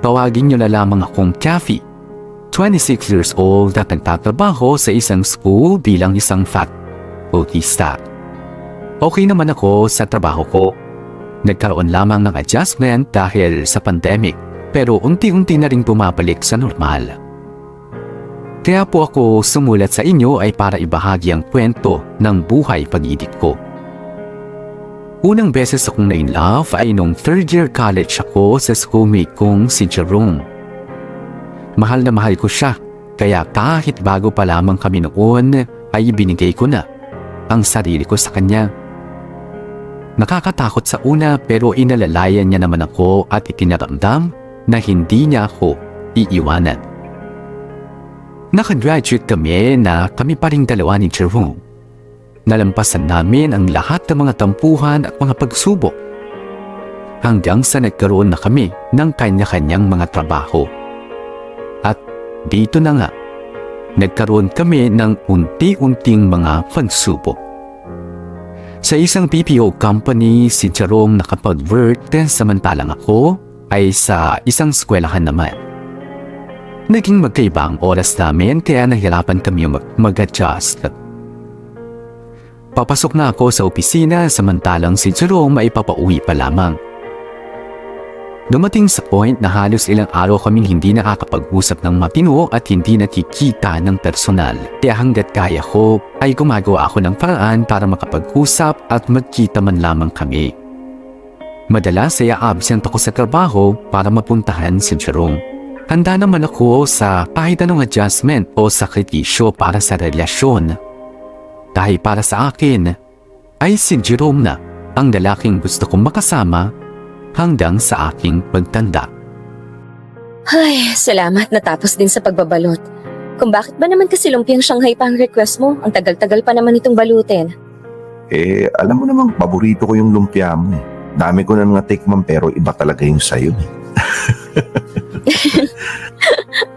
Tawagin niyo na lamang akong Kathy. 26 years old at nagtatrabaho sa isang school bilang isang facultista. Okay naman ako sa trabaho ko. Nagkaroon lamang ng adjustment dahil sa pandemic, pero unti-unti na ring bumabalik sa normal. Kaya po ako sumulat sa inyo ay para ibahagi ang kwento ng buhay pag-ibig ko. Unang beses akong na-in-love ay nung third year college ako sa schoolmate kong si Jerome. Mahal na mahal ko siya, kaya kahit bago pa lamang kami noon ay ibinigay ko na ang sarili ko sa kanya. Nakakatakot sa una pero inalalayan niya naman ako at itinaramdam na hindi niya ako iiwanan. Nakagraduate kami na kami pa ring dalawa ni Jerome. Nalampasan namin ang lahat ng mga tampuhan at mga pagsubok hanggang sa nagkaroon na kami ng kanya-kanyang mga trabaho. At dito na nga, nagkaroon kami ng unti-unting mga pagsubok. Sa isang BPO company, si Jerome nakapag-work samantalang ako ay sa isang eskwelahan naman. Naging magkaiba ang oras namin kaya nahirapan kami mag-adjust. Papasok na ako sa opisina samantalang si Jerome ay papauwi pa lamang. Dumating sa point na halos ilang araw kaming hindi nakakapag-usap ng matino at hindi nakikita ng personal. Kaya hanggat kaya ko ay gumagawa ako ng paraan para makapag-usap at magkita man lamang kami. Madalas ay absent ako sa trabaho para mapuntahan si Jerome. Handa naman ako sa kahit anong adjustment o sakripisyo para sa relasyon. Dahil para sa akin, ay si Jerome na ang lalaking gusto kong makasama hanggang sa aking pagtanda. Ay, salamat natapos din sa pagbabalot. Kung bakit ba naman kasi lumpiang Shanghai pa ang request mo? Ang tagal-tagal pa naman itong balutin. Alam mo namang paborito ko yung lumpia mo. Dami ko na nga tikman pero iba talaga yung sayo.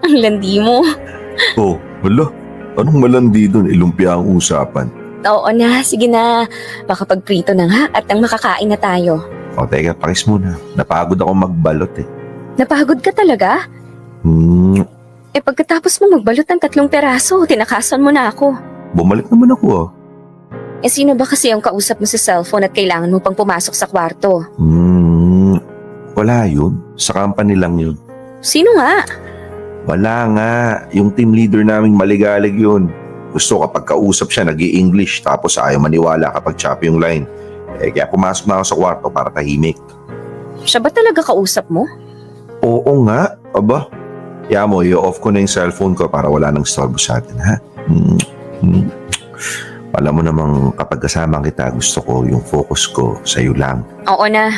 Ang landi mo. Oh, wala. Anong malandi doon? Lumpia ang usapan. Oo na, sige na. Makapagprito na nga at nang makakain na tayo. O teka, pakis muna. Napagod ako magbalot Napagod ka talaga? Pagkatapos mo magbalot ng 3 peraso, tinakasan mo na ako. Bumalik naman ako Sino ba kasi ang kausap mo sa cellphone at kailangan mo pang pumasok sa kwarto? Wala yun. Sa company lang yun. Sino nga? Wala nga. Yung team leader naming maligalig yun. Gusto kapag kausap siya, nag-i-English tapos ayaw maniwala kapag choppy yung line. Kaya pumasok na ako sa kwarto para tahimik. Siya ba talaga kausap mo? Oo nga. Aba. Kaya mo, i-off ko na yung cellphone ko para wala nang storbo sa atin, ha? Alam mo namang kapag kasama kita, gusto ko yung focus ko sa'yo lang. Oo na.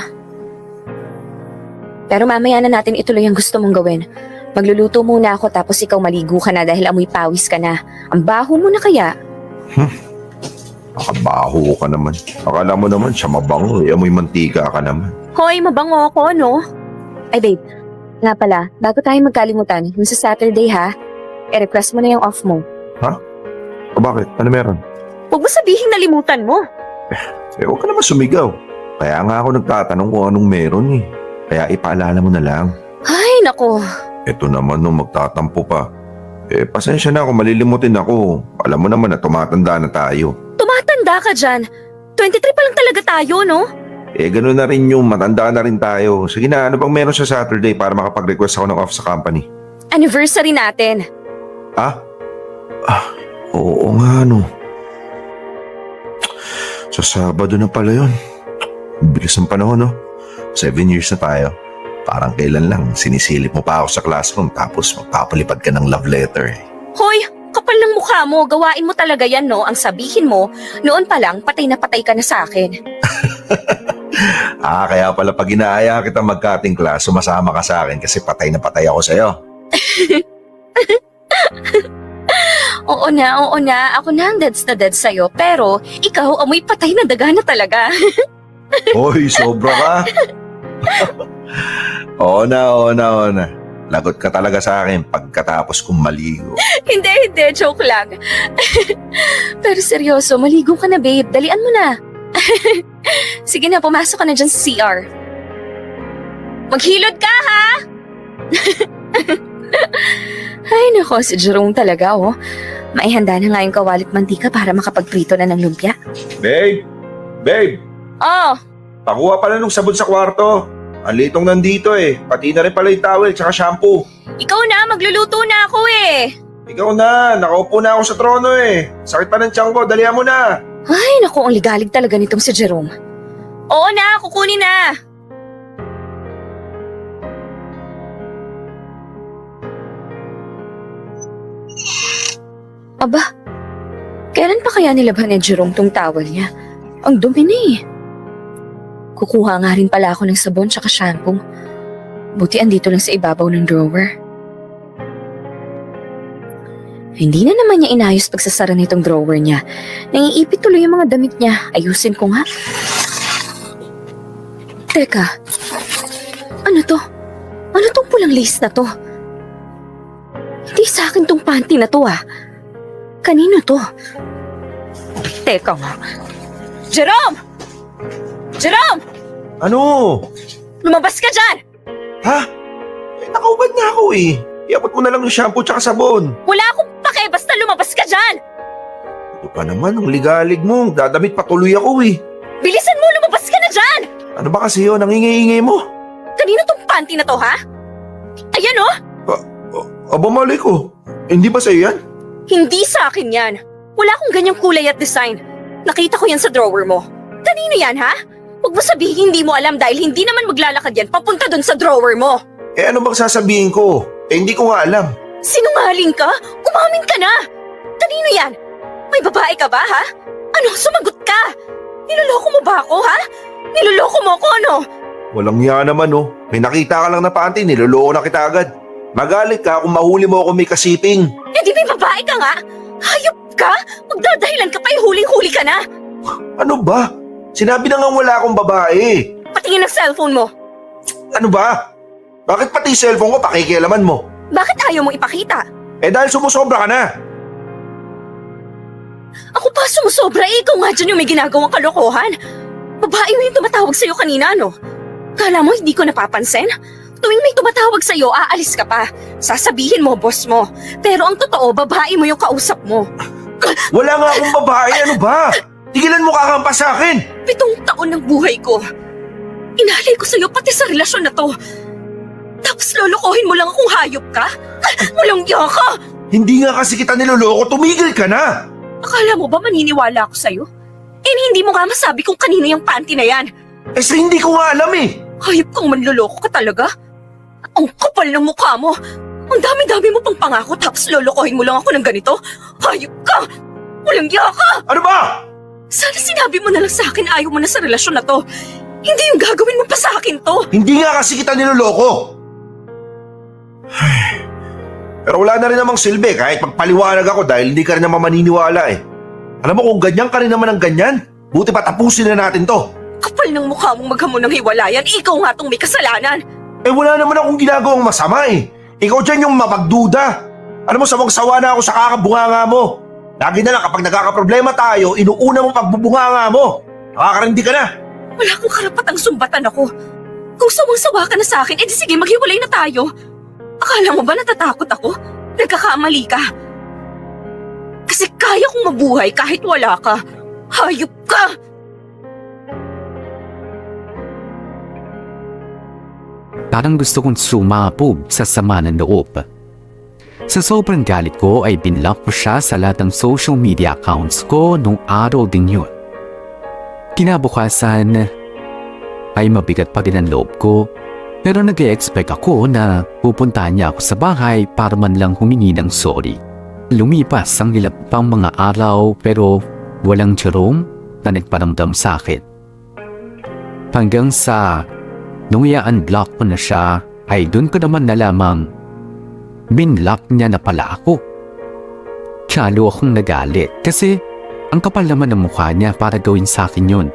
Pero mamaya na natin ituloy ang gusto mong gawin. Magluluto muna ako tapos ikaw maligo ka na dahil amoy pawis ka na. Ang baho mo na kaya? Nakabaho ka naman. Akala mo naman siya mabango, amoy mantika ka naman. Hoy, mabango ako, no? Ay babe, nga pala, bago tayo magkalimutan, yung sa Saturday ha, request mo na yung off mo. O bakit? Ano meron? Huwag mo sabihin nalimutan mo. Huwag ka naman sumigaw. Kaya nga ako nagtatanong kung anong meron Kaya ipaalala mo na lang. Ay, nako. Ito naman nung magtatampo pa. Pasensya na ako, malilimutin ako. Alam mo naman na tumatanda na tayo. Tumatanda ka dyan. 23 pa lang talaga tayo, no? Ganun na rin yung matanda na rin tayo. Sige na, ano bang meron sa Saturday para makapag-request ako ng off sa company? Anniversary natin. Oo nga no. Sa Sabado na pala yun. Bilis ng panahon, no? 7 years na tayo. Parang kailan lang, sinisilip mo pa ako sa classroom tapos magpapalipad ka ng love letter. Hoy, kapal ng mukha mo. Gawain mo talaga yan, no? Ang sabihin mo, noon pa lang, patay na patay ka na sa akin. Kaya pala pag inaaya kita magkating class, sumasama ka sa akin kasi patay na patay ako sa'yo. Oo na. Ako na ang deads na dead sa'yo. Pero, ikaw, amoy patay na daga na talaga. Hoy, sobra ka. Oo na. Lagot ka talaga sa akin pagkatapos kong maligo. Hindi. Joke lang. Pero seryoso, maligo ka na, babe. Dalian mo na. Sige na, pumasok ka na dyan sa CR. Maghilod ka, ha? Nako, si Jerome talaga, oh. Maihanda na nga yung kawalit mantika para makapagprito na ng lumpia. Babe! Babe! Oh, Pakuha pala nung sabon sa kwarto. Ang litong nandito eh. Pati na rin pala yung towel tsaka shampoo. ikaw na, magluluto na ako eh. Ikaw na, nakaupo na ako sa trono eh. Sakit pa ng tiyan ko, dalihan mo na. Ay, naku, ang ligalig talaga nitong si Jerome. Oo na, kukunin na. Aba, kailan pa kaya nilabhan ni Jerome tong towel niya? Ang dumi na eh. Kukuha nga rin pala ako ng sabon tsaka shampoo. Buti andito lang sa ibabaw ng drawer. Hindi na naman niya inayos pagsasara nitong drawer niya. Nangiipit tuloy yung mga damit niya. Ayusin ko nga. Teka, ano to? Ano tong pulang lace na to? Hindi sa akin tong panty na to ah. Kanino to? Teka nga. Jerome! Jerome! Ano? Lumabas ka dyan! Ha? Eh, nakaubad na ako eh. Iabot mo na lang yung shampoo tsaka sabon. Wala akong pake, basta lumabas ka dyan! Ito pa naman, ang ligalig mo. Dadamit patuloy ako eh. Bilisan mo, lumabas ka na dyan! Ano ba kasi yun? Ang ingay-ingay mo. Kanino tong panty na to, ha? Ayan oh! Aba malay ko. Hindi ba sa'yo yan? Hindi sa akin yan. Wala akong ganyang kulay at design. Nakita ko yan sa drawer mo. Kanino yan, ha? Huwag mo sabihin hindi mo alam dahil hindi naman maglalakad yan papunta dun sa drawer mo. Eh ano bang sasabihin ko? Eh hindi ko nga alam. Sinungaling ka? Umamin ka na! Kanino yan? May babae ka ba, ha? Ano, sumagot ka! Niloloko mo ba ako, ha? Niloloko mo ako, ano? Walang niya naman oh. May nakita ka lang na panty, niloloko na kita agad. Magalit ka kung mahuli mo ako may kasiping. Eh di may babae ka nga? Hayop ka? Magdadahilan ka pa, huling-huli ka na! Ano ba? Sinabi na nga wala akong babae. Patingin ng cellphone mo. Ano ba? Bakit pati cellphone ko pakikialaman mo? Bakit ayaw mong ipakita? Eh dahil sumusobra ka na. Ako pa sumusobra eh, ikaw nga dyan yung may ginagawang kalokohan. Babae mo yung tumatawag sa'yo kanina, no? Kala mo hindi ko napapansin? Tuwing may tumatawag sa'yo, aalis ka pa. Sasabihin mo, boss mo. Pero ang totoo, babae mo yung kausap mo. Wala nga akong babae, ano ba? Tigilan mo kakampas sa akin. 7 taon ng buhay ko. Inalay ko sa'yo pati sa relasyon na to. Tapos lolokohin mo lang akong hayop ka? Walang iya ka! Hindi nga kasi kita niloloko, tumigil ka na. Akala mo ba maniniwala ako sa'yo? Eh hindi mo nga masabi kung kanino yung panty na yan. Eh hindi ko nga alam eh. Hayop kang manloloko ka talaga? Ang kapal ng mukha mo. Ang dami-dami mo pang pangako tapos lolokohin mo lang ako ng ganito. Hayop ka! Walang iya ka! Ano ba? Sana sinabi mo na lang sa akin ayaw mo na sa relasyon na to. Hindi yung gagawin mo pa sa akin to. Hindi nga kasi kita niloloko. Pero wala na rin namang silbi kahit magpaliwanag ako dahil hindi ka rin naman maniniwala eh. Alam mo kung ganyan ka rin naman ng ganyan, buti pa tapusin na natin to. Kapal ng mukha mong maghamon ng hiwalayan, ikaw nga tong may kasalanan. Eh wala naman akong ginagawang masama eh. Ikaw dyan yung mapagduda. Alam mo, sawang-sawa na ako sa kakabunganga mo. Lagi na lang kapag nagkakaproblema tayo, inuuna mo pagbubunganga mo. Nakakarindi ka na. Wala akong karapatang sumbatan ako. Kung sawang-sawa ka na sa akin, edi sige maghiwalay na tayo. Akala mo ba natatakot ako? Nagkakamali ka. Kasi kaya kong mabuhay kahit wala ka. Hayop ka! Parang gusto kong sumabog sa sama ng loob. Sa sobrang galit ko ay binlock ko siya sa lahat ng social media accounts ko nung araw din yun. Kinabukasan ay mabigat pa din ang loob ko, pero nag-e-expect ako na pupuntahan niya ako sa bahay para man lang humingi ng sorry. Lumipas ang ilang pang mga araw pero walang Jerome na nagparamdam sa akin. Hanggang sa nung i-unblock ko na siya ay dun ko naman nalamang binlock niya na pala ako. Tsalo akong nagalit kasi ang kapal naman ng mukha niya para gawin sa akin yun.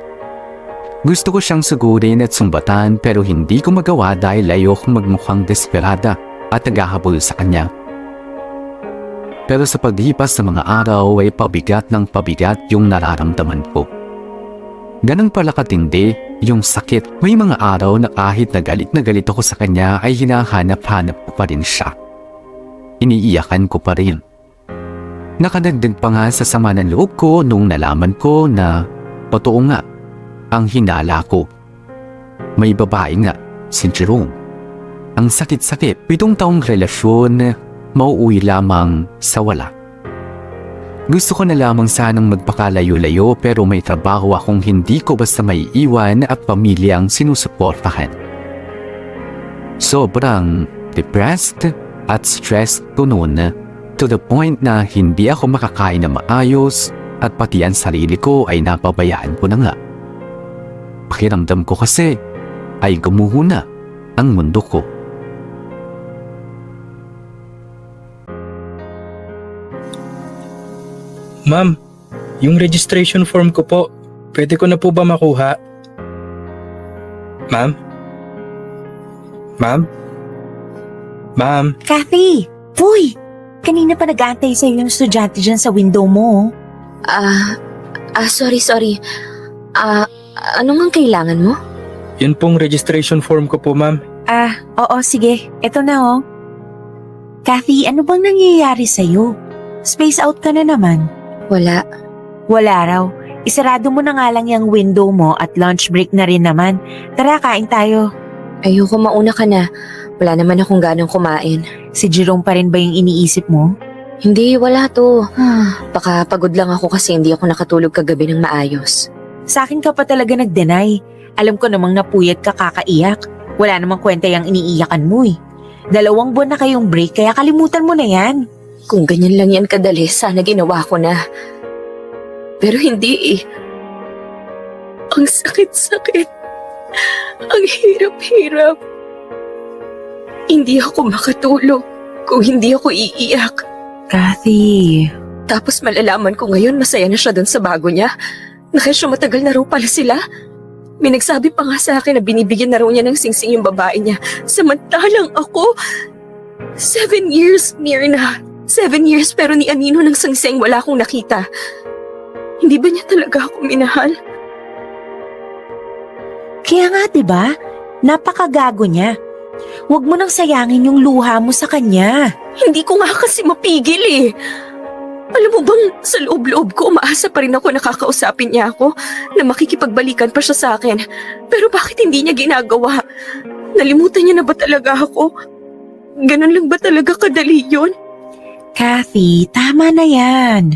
Gusto ko siyang sugurin at sumbatan pero hindi ko magawa dahil ayokong magmukhang desperada at naghahabol sa kanya. Pero sa paglipas ng mga araw ay pabigat ng pabigat yung nararamdaman ko. Ganun pala katindi yung sakit. May mga araw na kahit na galit ako sa kanya ay hinahanap-hanap ko pa rin siya. iniiyakan ko pa rin. Nakadagdag pa nga sa sama ng loob ko nung nalaman ko na totoo nga ang hinala ko. May babae nga, si Jerome. Ang sakit-sakit, 7 taong relasyon, mauuwi lamang sa wala. Gusto ko na lamang sanang magpakalayo-layo pero may trabaho akong hindi ko basta may iwan at pamilyang sinusuportahan. Sobrang depressed at stressed ko noon to the point na hindi ako makakain na maayos at pati ang sarili ko ay napabayaan ko na nga. Pakiramdam ko kasi ay gumuho na ang mundo ko. Ma'am, yung registration form ko po, pwede ko na po ba makuha? Ma'am? Ma'am? Ma'am? Kathy! Uy! Kanina pa nag-aantay sa'yo yung estudyante dyan sa window mo. Sorry. Ano ngang kailangan mo? Yun pong registration form ko po, ma'am. Oo, sige. Ito na oh. Kathy, ano bang nangyayari sa'yo? Space out ka na naman. Wala. Wala raw. Isarado mo na nga lang yung window mo at lunch break na rin naman. Tara, kain tayo. Ayoko, mauna ka na. Wala naman akong ganang kumain. Si Jerome pa rin ba yung iniisip mo? Hindi, wala to. Baka pagod lang ako kasi hindi ako nakatulog kagabi ng maayos. Sa akin ka pa talaga nag-deny. Alam ko namang napuyat ka kakaiyak. Wala namang kwenta yung iniiyakan mo eh. 2 buwan na kayong break kaya kalimutan mo na yan. Kung ganyan lang yan kadali, sana ginawa ko na. Pero hindi eh. Ang sakit-sakit. Ang hirap-hirap. Hindi ako makatulog kung hindi ako iiyak. Kathy. Tapos malalaman ko ngayon masaya na siya doon sa bago niya. Nakasya matagal na raw pala sila. May nagsabi pa nga sa akin na binibigyan na raw niya ng singsing yung babae niya. Samantalang ako, 7 years, Mirna. 7 years pero ni Anino ng singsing wala akong nakita. Hindi ba niya talaga ako minahal? Kaya nga 'di ba? Napakagago niya. Huwag mo nang sayangin yung luha mo sa kanya. Hindi ko nga kasi mapigil eh. Alam mo bang sa loob-loob ko umaasa pa rin ako nakakausapin niya ako na makikipagbalikan pa siya sa akin. Pero bakit hindi niya ginagawa? Nalimutan niya na ba talaga ako? Ganun lang ba talaga kadali yun? Kathy, tama na yan.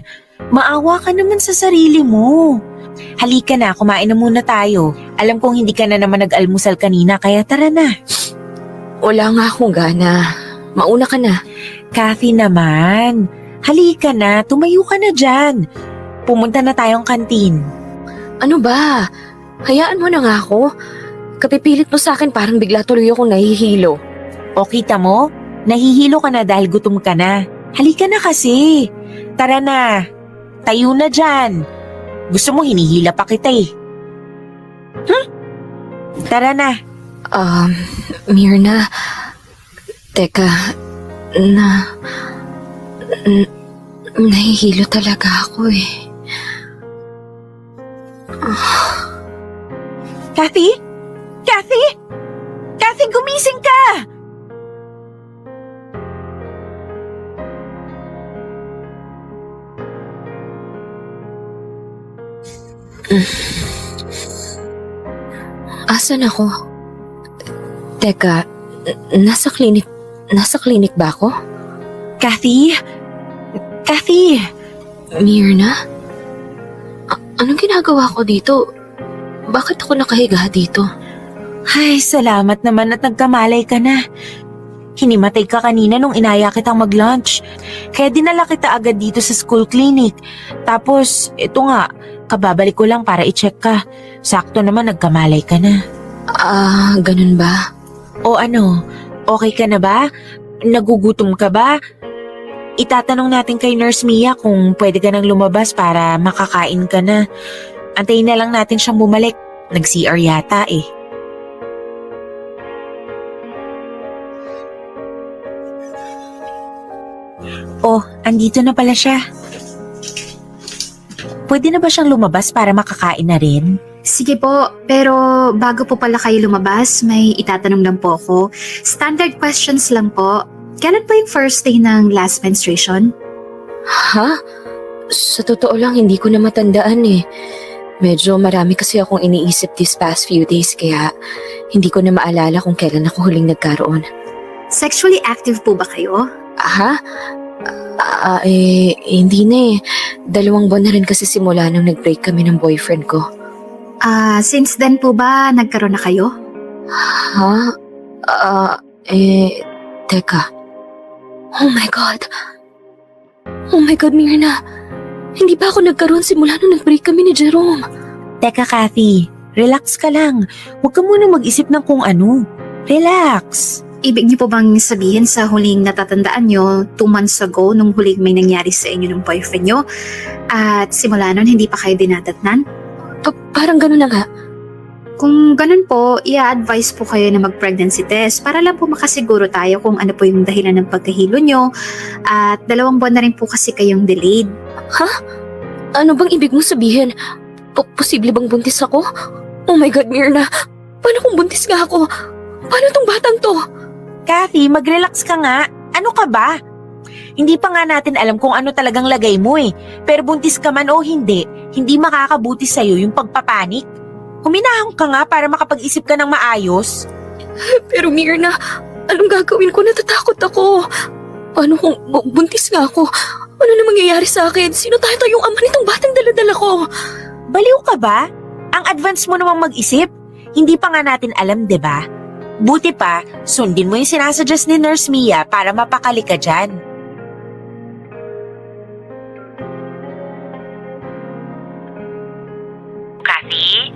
Maawa ka naman sa sarili mo. Halika na, kumain na muna tayo. Alam kong hindi ka na naman nag-almusal kanina kaya tara na. Wala nga akong gana. Mauna ka na. Kathy naman, halika na, tumayo ka na dyan. Pumunta na tayong kantin. Ano ba? Hayaan mo na nga ako. Kapipilit mo sa akin parang bigla tuloy akong nahihilo. O kita mo, nahihilo ka na dahil gutom ka na. Halika na kasi. Tara na, tayo na dyan. Gusto mo hinihila pa kita eh. Tara na. Mirna, teka, nahihilo talaga ako eh. Kathy? Kathy? Kathy, gumising ka! Asan ako? Teka, nasa klinik ba ako? Kathy? Kathy? Mirna? Anong ginagawa ko dito? Bakit ako nakahiga dito? Ay, salamat naman at nagkamalay ka na. Hinimatay ka kanina nung inaya kitang mag-lunch. Kaya dinala kita agad dito sa school clinic. Tapos, ito nga, kababalik ko lang para i-check ka. Sakto naman nagkamalay ka na. Ganun ba? O ano, okay ka na ba? Nagugutom ka ba? Itatanong natin kay Nurse Mia kung pwede ka nang lumabas para makakain ka na. Antayin na lang natin siyang bumalik. Nag-CR yata eh. Oh, andito na pala siya. Pwede na ba siyang lumabas para makakain na rin? Sige po, pero bago po pala kayo lumabas, may itatanong lang po ako. Standard questions lang po. kailan po yung first day ng last menstruation? Ha? Sa totoo lang, hindi ko na matandaan eh. Medyo marami kasi akong iniisip these past few days kaya hindi ko na maalala kung kailan ako huling nagkaroon. Sexually active po ba kayo? Ha? Hindi na eh. 2 buwan na rin kasi simula nung nag-break kami ng boyfriend ko. Since then po ba nagkaroon na kayo? Ha? Teka. Oh my God. Oh my God, Myrna. Hindi pa ako nagkaroon simula nung nag-break kami ni Jerome. Teka, Kathy. Relax ka lang. Huwag ka muna mag-isip ng kung ano. Relax. Ibig niyo po bang sabihin sa huling natatandaan niyo 2 months ago nung huling may nangyari sa inyo ng boyfriend niyo at simula nun hindi pa kayo dinadatnan? Parang gano'n na nga. Kung ganun po, i-advise po kayo na mag-pregnancy test para lang po makasiguro tayo kung ano po yung dahilan ng pagkahilo nyo at 2 buwan na rin po kasi kayong delayed. Ano bang ibig mo sabihin? Posible bang buntis ako? Oh my God, Myrna. Paano kung buntis nga ako? Paano tong batang to? Kathy, mag-relax ka nga. Ano ka ba? Hindi pa nga natin alam kung ano talagang lagay mo eh. Pero buntis ka man o hindi makakabuti sa'yo yung pagpapanik. Huminahon ka nga para makapag-isip ka ng maayos. Pero Myrna, anong gagawin ko? Natatakot ako. Paano kung buntis nga ako? Ano na mangyayari sa akin? Sino tayo yung ama nitong batang daladala ko? Baliw ka ba? Ang advance mo namang mag-isip. Hindi pa nga natin alam, 'di ba? Buti pa, sundin mo yung sinasuggest ni Nurse Mia para mapakali ka dyan. Kathy?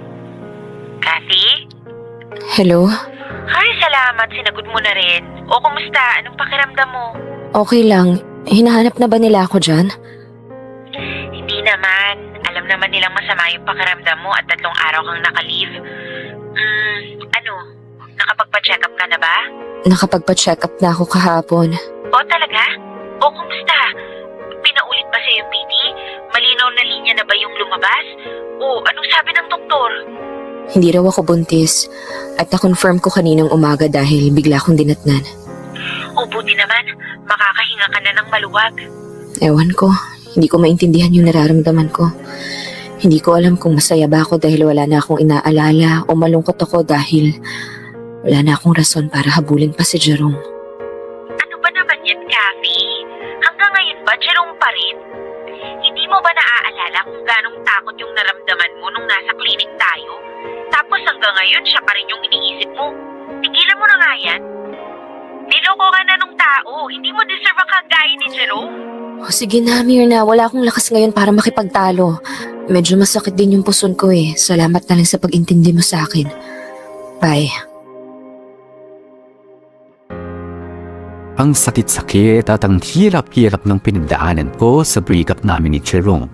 Kathy? Hello? Ay, salamat. Sinagot mo na rin. O, kumusta? Anong pakiramdam mo? Okay lang. Hinahanap na ba nila ako dyan? Hindi naman. Alam naman nilang masama yung pakiramdam mo at 3 araw kang naka-leave. Nakapagpa-check up ka na ba? Nakapagpa-check up na ako kahapon. O, talaga? O, kumusta? Pinaulit ba sa yung PT? Malinaw na linya na ba yung lumabas? O, anong sabi ng doktor? Hindi raw ako buntis at na-confirm ko kaninang umaga dahil bigla akong dinatnan. O, buti naman. Makakahinga ka na ng maluwag. Ewan ko, hindi ko maintindihan yung nararamdaman ko. Hindi ko alam kung masaya ba ako dahil wala na akong inaalala o malungkot ako dahil wala na akong rason para habulin pa si Jerome. Ano ba naman yan, Kathy? Hanggang ngayon ba, Jerome pa rin? Hindi mo ba naaalala kung ganong takot yung naramdaman mo nung nasa clinic tayo? Tapos hanggang ngayon, siya pa rin yung iniisip mo. Tigilan mo na nga yan. Niloko ka na nung tao. Hindi mo deserve ang kagaya ni Jerome. O sige na, Myrna. Wala akong lakas ngayon para makipagtalo. Medyo masakit din yung puson ko eh. Salamat na lang sa pag-intindi mo sa akin. Bye. Ang sakit-sakit at ang hirap-hirap ng pinagdaanan ko sa breakup namin ni Jerome.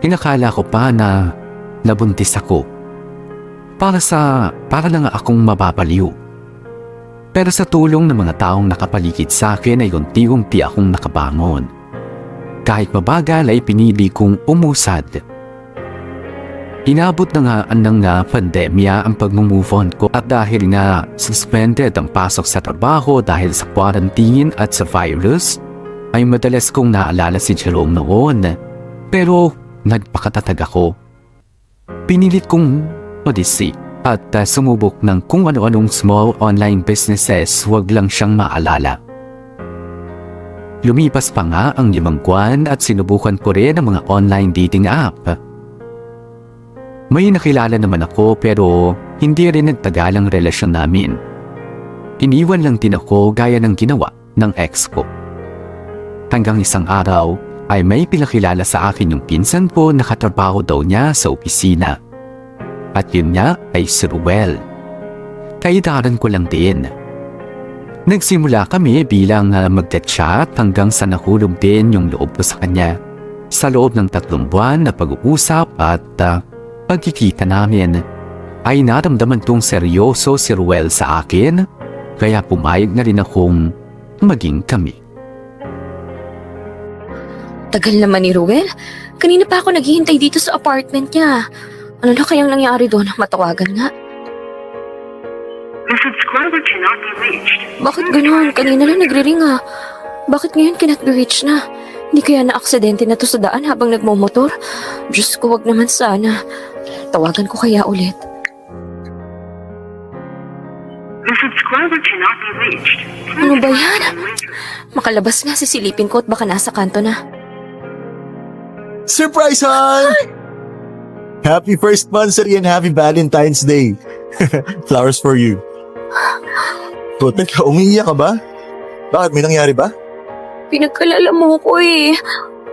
Inakala ko pa na nabuntis ako. Para lang akong mababaliw. Pero sa tulong ng mga taong nakapaligid sa akin ay unti-unti akong nakabangon. Kahit mabagal ay pinili kong umusad. Inabot na nga ng pandemya ang pag-move on ko at dahil nga suspended ang pasok sa trabaho dahil sa quarantine at sa virus, ay madalas kong naalala si Jerome noon. Pero nagpakatatag ako. Pinilit kong odyssey at sumubok ng kung ano-anong small online businesses, wag lang siyang maalala. Lumipas pa nga ang 5 buwan at sinubukan ko rin ang mga online dating app. May nakilala naman ako pero hindi rin nagtagal ang relasyon namin. Iniwan lang din ako gaya ng ginawa ng ex ko. Hanggang isang araw ay may pinakilala sa akin yung pinsan ko na katrabaho daw niya sa opisina. At yun niya ay si Ruel. Kaidaran ko lang din. Nagsimula kami bilang magchat hanggang sa nahulog din yung loob ko sa kanya. Sa loob ng 3 buwan na pag-uusap at pagkikita namin, ay naramdaman kong seryoso si Ruel sa akin, kaya pumayag na rin akong maging kami. Tagal naman ni Ruel. Kanina pa ako naghihintay dito sa apartment niya. Ano na kayang nangyari doon? Matawagan nga. Message ko Bakit ganun? Kanina lang nagre-ring ah. Bakit ngayon cannot be reached na? Hindi kaya na-aksidente na to sa daan habang nagmomotor? Diyos ko, wag naman sana. Tawagan ko kaya ulit. Ano ba yan? Makalabas nga, sisilipin ko at baka nasa kanto na. Surprise, hon! Happy first monthsary and happy Valentine's Day. Flowers for you. So, teka, umiiyak ka ba? Bakit? May nangyari ba? Pinagkalala mo ko eh.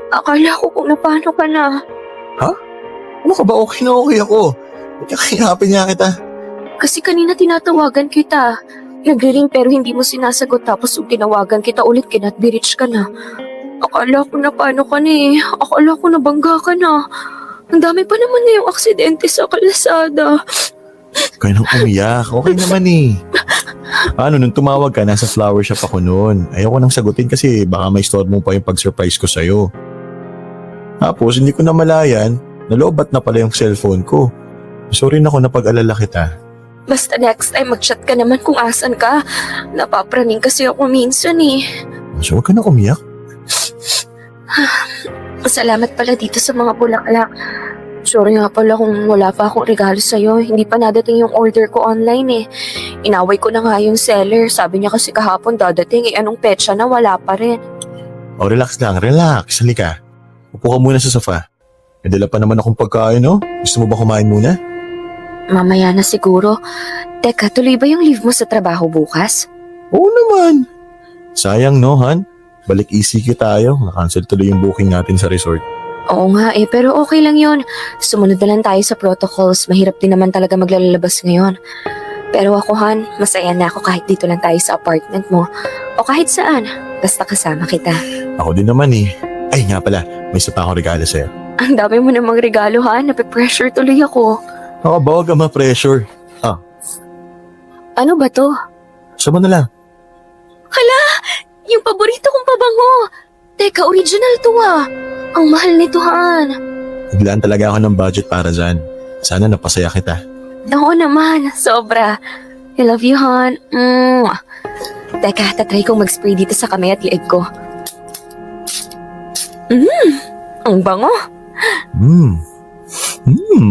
Akala ko kung napano ka na. Ano ka ba? Okay na okay ako. Kakinapin niya kita. Kasi kanina tinatawagan kita. Nagre-ring pero hindi mo sinasagot tapos kung tinawagan kita ulit cannot be reached ka na. Akala ko na paano ka na eh. Akala ko nabangga ka na. Ang dami pa naman na yung aksidente sa kalsada. Kaya nang umiyak. Okay naman eh. Nung tumawag ka, nasa flower shop ako noon. Ayoko nang sagutin kasi baka may store mo pa yung pag-surprise ko sa'yo. Tapos, hindi ko na malayan, nalobat na pala yung cellphone ko. Sorry na ako na pag-alala kita. Basta next time mag-chat ka naman kung asan ka. Napapraning kasi ako minsan eh. So, huwag ka na umiyak. Salamat pala dito sa mga bulaklak. Sorry nga pala kung wala pa akong regalo sa'yo. Hindi pa nadating yung order ko online eh. Inaway ko na nga yung seller. Sabi niya kasi kahapon dadating eh. Anong petsa na wala pa rin. O, relax lang, relax. Halika. Upo ka muna sa sofa. May dala pa naman akong pagkain, no? Gusto mo ba kumain muna? Mamaya na siguro. Teka, tuloy ba yung leave mo sa trabaho bukas? Oo naman. Sayang, no, Han? Balik ECQ tayo. Na-cancel tuloy yung booking natin sa resort. Oo nga eh, pero okay lang yun. Sumunod na lang tayo sa protocols. Mahirap din naman talaga maglalabas ngayon. Pero ako, Han, masaya na ako kahit dito lang tayo sa apartment mo. O kahit saan. Basta kasama kita. Ako din naman eh. Ay nga pala, may isa pa akong regalo sa'yo. Ang dami mo namang regalo, Han. Nape-pressure tuloy ako. Ako ba, huwag ka ma-pressure. Ano ba to? Sama na lang. Yung paborito kong pabango. Teka, original to ah. Ang mahal nito, Han. Naglaan talaga ako ng budget para dyan. Sana napasaya kita. Oo naman, sobra. I love you, Han. Teka, tatry kong mag-spray dito sa kamay at liig ko. Ang bango.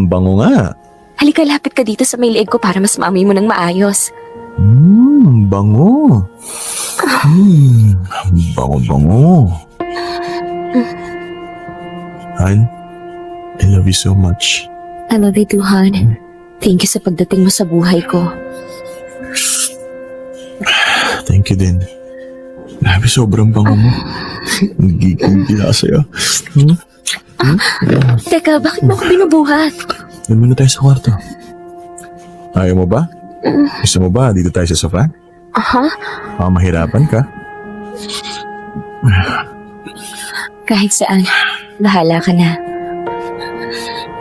Bango nga. Halika, lapit ka dito sa may liig ko para mas maamoy mo ng maayos. Bango. Bango. Han, I love you so much. I love you too, Han. Thank you sa pagdating mo sa buhay ko. Thank you din. Grabe, sobrang bango mo. Nagiging ako sa'yo. Teka, bakit mo ako binubuhat? Doon muna tayo sa kwarto. Ayaw mo ba? Gusto mo ba dito tayo sa sofa? Aha, Baka mahirapan ka. kahit saan. Bahala ka na.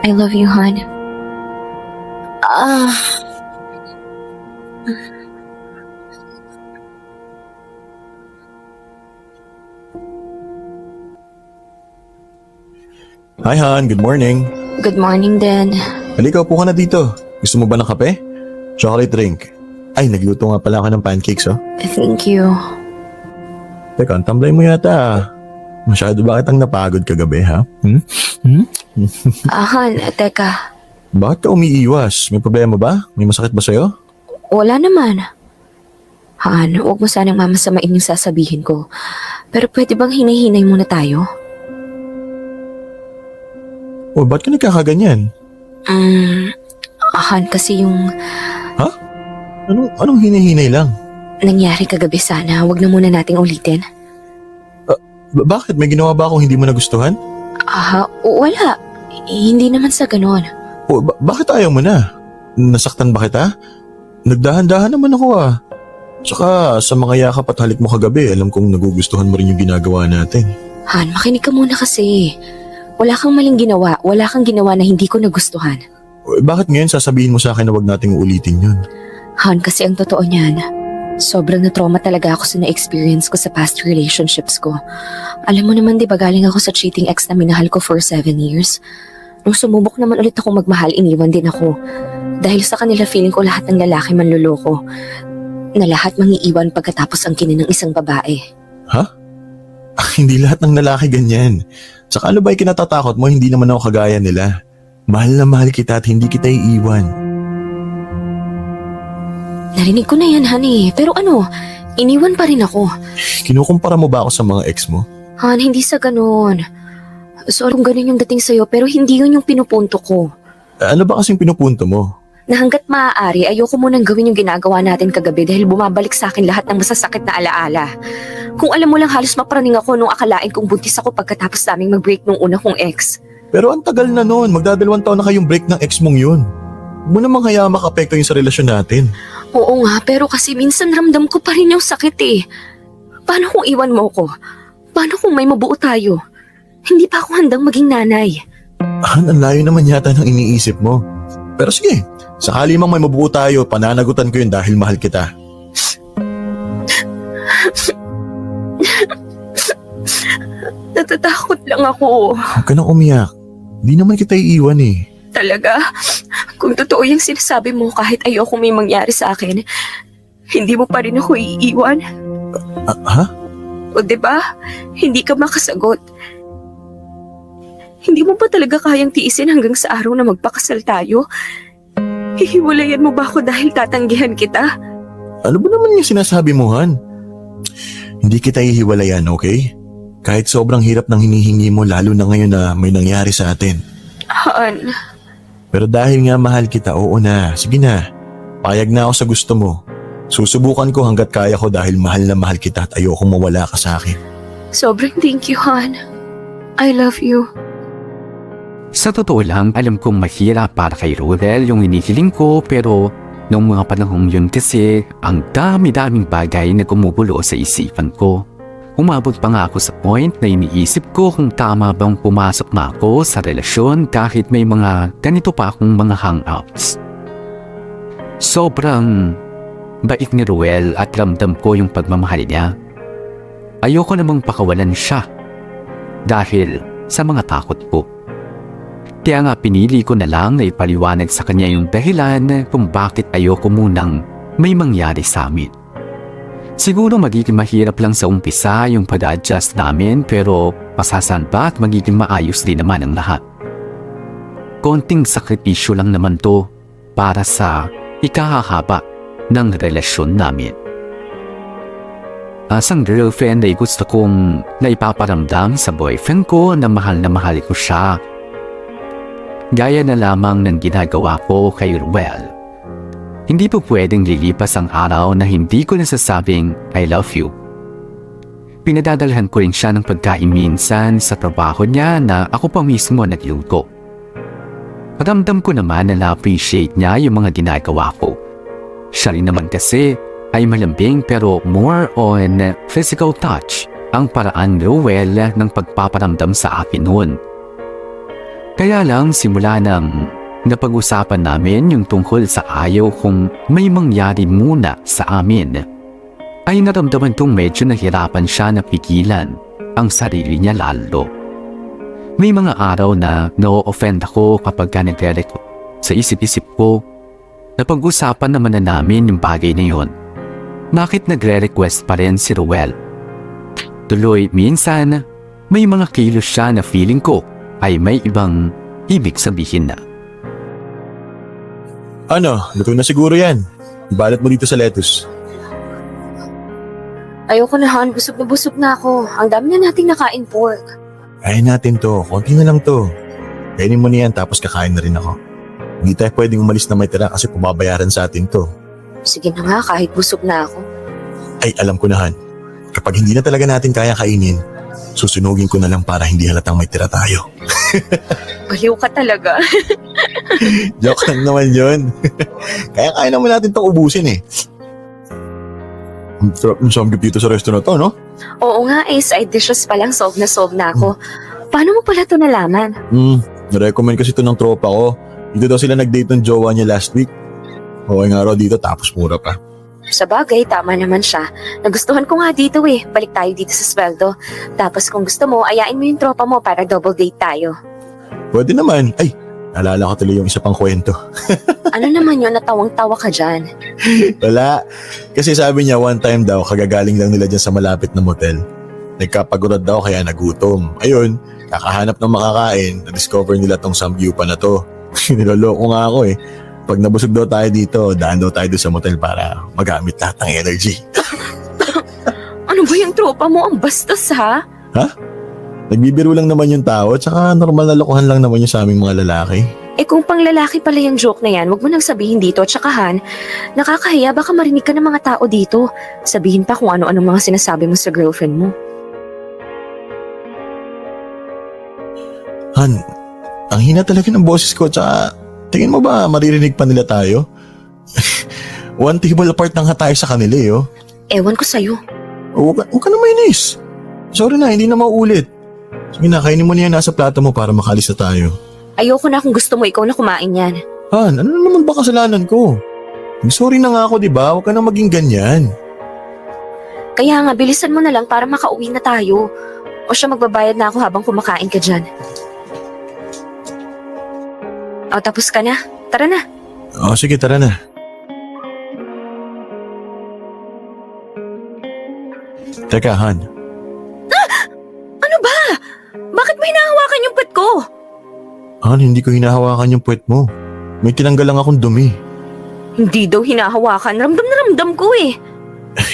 I love you, Han. Hi Han, good morning. Good morning din. Halika, upo ka na dito. Gusto mo ba ng kape? Chocolate drink. Ay, nagluto nga pala ako ng pancakes, oh. Thank you. Teka, ang tamlay mo yata. Masyado ba kitang napagod kagabi, ha? Han, teka. Bakit ka umiiwas? May problema ba? May masakit ba sa'yo? Wala naman. Han, huwag mo sanang mamasamain yung sasabihin ko. Pero pwede bang hinay-hinay muna tayo? O, ba't ka nagkakaganyan? Han, kasi yung Anong hinihinay lang? nangyari kagabi sana, huwag na muna nating ulitin. Bakit? May ginawa ba akong hindi mo nagustuhan? Wala. Hindi naman sa ganon. O, bakit ayaw mo na? Nasaktan ba kita? Nagdahan-dahan naman ako, ah. Tsaka sa mga yakap at halik mo kagabi, alam kong nagugustuhan mo rin yung ginagawa natin. Han, makinig ka muna kasi. Wala kang maling ginawa. Wala kang ginawa na hindi ko nagustuhan. O, bakit ngayon sasabihin mo sa akin na wag nating ulitin yun? Han, kasi ang totoo niyan, sobrang na-trauma talaga ako sa na-experience ko sa past relationships ko. Alam mo naman, di ba galing ako sa cheating ex na minahal ko for 7 years? Nung sumubok naman ulit ako magmahal, iniwan din ako. Dahil sa kanila feeling ko lahat ng lalaki manluloko. na lahat mangiiwan pagkatapos ang kinin ng isang babae. Hindi lahat ng lalaki ganyan. Saka ano ba yung kinatatakot mo? Hindi naman ako kagaya nila. Mahal na mahal kita at hindi kita iiwan. Narinig ko na yan, honey. Pero ano, iniwan pa rin ako. Kinukumpara mo ba ako sa mga ex mo? Han, hindi sa ganun. Sorry kung ganun yung dating sa'yo, pero hindi yun yung pinupunto ko. Ano ba kasing pinupunto mo? Na hanggat maaari, ayoko munang gawin yung ginagawa natin kagabi dahil bumabalik sa akin lahat ng masasakit na alaala. Kung alam mo lang, halos mapraning ako nung akalain kong buntis ako pagkatapos naming mag-break nung una kong ex. Pero ang tagal na noon. Magdadalawang taon na kayong break ng ex mong yun. Huwag mo namang hayaan makapekto yung sa relasyon natin. Oo nga, pero kasi minsan ramdam ko pa rin yung sakit eh. Paano kung iwan mo ko? Paano kung may mabuo tayo? Hindi pa ako handang maging nanay. Ang layo naman yata ng iniisip mo. Pero sige, sakali mang may mabuo tayo, pananagutan ko yun dahil mahal kita. Natatakot lang ako. Huwag ka nang umiyak. Di naman kita iiwan eh. Talaga? Kung totoo yung sinasabi mo kahit ayoko may mangyari sa akin, hindi mo pa rin ako iiwan? Ha? O diba? Hindi ka makasagot. Hindi mo ba talaga kayang tiisin hanggang sa araw na magpakasal tayo? Hihiwalayan mo ba ako dahil tatanggihan kita? Ano ba naman yung sinasabi mo, Han? Hindi kita hihiwalayan, okay? Kahit sobrang hirap ng hinihingi mo lalo na ngayon na may nangyari sa atin. Han, Pero dahil nga mahal kita, oo na. Sige na. Payag na ako sa gusto mo. Susubukan ko hanggat kaya ko dahil mahal na mahal kita at ayokong mawala ka sa akin. sobrang thank you, Han. I love you. Sa totoo lang, alam kong mahirap para kay Ruel yung inihiling ko pero noong mga panahong yun kasi ang dami-daming bagay na gumugulo sa isipan ko. Umabot pa nga ako sa point na iniisip ko kung tama bang pumasok na ako sa relasyon kahit may mga ganito pa akong mga hang-ups. Sobrang bait ni Ruel at ramdam ko yung pagmamahal niya. Ayoko namang pakawalan siya dahil sa mga takot ko. Kaya nga pinili ko na lang na ipaliwanag sa kanya yung dahilan kung bakit ayoko munang may mangyari sa amin. Siguro magiging mahirap lang sa umpisa yung pag-adjust namin pero pasasan pa at magiging maayos din naman ang lahat. Konting sakripisyo lang naman to para sa ikahahaba ng relasyon namin. Asang girlfriend ay gusto kong naipaparamdam sa boyfriend ko na mahal ko siya. Gaya na lamang ng ginagawa ko kay Ruel. Hindi po pwedeng lilipas ang araw na hindi ko nasasabing I love you. Pinadadalhan ko rin siya ng pagkain minsan sa trabaho niya na ako pa mismo nagluto. Paramdam ko naman na na-appreciate niya yung mga ginagawa ko. Siya rin naman kasi ay malambing pero more on physical touch ang paraan ni Ruel ng pagpaparamdam sa akin noon. Kaya lang simula nang napag-usapan namin yung tungkol sa ayaw kung may mangyari muna sa amin, ay naramdaman kong medyo nahirapan siya na pigilan ang sarili niya lalo. May mga araw na no-offend ako kapag nagre-record sa isip-isip ko. Napag-usapan naman na namin yung bagay na yun. Bakit nagre-request pa rin si Ruel? Tuloy minsan, may mga kilos siya na feeling ko ay may ibang ibig sabihin na. Ano, luto na siguro yan. Ibalat mo dito sa lettuce. Ayoko na, Han. Busog na ako. Ang dami na nating nakain pork. Kain natin to, konti na lang to. Kainin mo na yan tapos kakain na rin ako. Hindi tayo pwedeng umalis na may tira kasi pumabayaran sa atin to. Sige na nga, kahit busog na ako. Ay, alam ko na, Han. Kapag hindi na talaga natin kaya kainin, susunugin ko na lang para hindi halatang may tira tayo. Baliw ka talaga. Joke lang naman yun. Kaya naman natin itong ubusin eh. Ang sarap ng samgyup dito sa restaurant to, no? Oo nga eh, side dishes pa lang, solve na ako. Paano mo pala ito nalaman? Narecommend kasi ito ng tropa ko. Dito daw sila nag-date ng jowa niya last week. Okay nga raw dito tapos mura pa. Sa bagay, tama naman siya. Nagustuhan ko nga dito eh. Balik tayo dito sa sweldo. Tapos kung gusto mo, ayain mo yung tropa mo para double date tayo. Pwede naman. Ay, Naalala ko tuloy yung isa pang kwento. Ano naman yun, natawang-tawa ka dyan? Wala. Kasi sabi niya one time daw, kagagaling lang nila dyan sa malapit na motel. Nagkapagurad daw kaya nagutom. Ayun, kakahanap ng makakain, na-discover nila tong samgyupan na to. Niloloko nga ako eh. Pag nabusog daw tayo dito, daan daw tayo doon sa motel para magamit lahat ng energy. Ano ba yung tropa mo? Ang bastos ha? Nagbibiro lang naman yung tao, tsaka normal na lokohan lang naman yung sa aming mga lalaki. Eh kung pang lalaki pala yung joke na yan, wag mo nang sabihin dito. Tsaka Han, nakakahiya, baka marinig ka ng mga tao dito. Sabihin pa kung ano-ano mga sinasabi mo sa girlfriend mo. Han, ang hina talaga ng boses ko, tsaka tingin mo ba maririnig pa nila tayo? One table apart lang tayo sa kanila eh, oh. Ewan ko sa'yo. Huwag ka na mainis. Sorry na, hindi na mauulit. Sige na, kainin mo na yan nasa plato mo para makalis na tayo. Ayoko na kung gusto mo ikaw na kumain yan. Han, ano naman ba kasalanan ko? Sorry na nga ako, di ba? Huwag ka na maging ganyan. Kaya nga, bilisan mo na lang para makauwi na tayo. O siya, magbabayad na ako habang kumakain ka dyan. O, tapos ka na. Tara na. O sige, tara na. Teka, Han. Ano ba? Bakit mo hinahawakan yung pet ko? Han, hindi ko hinahawakan yung puwet mo. May tinanggal lang akong dumi. Hindi daw hinahawakan. Ramdam na ramdam ko eh.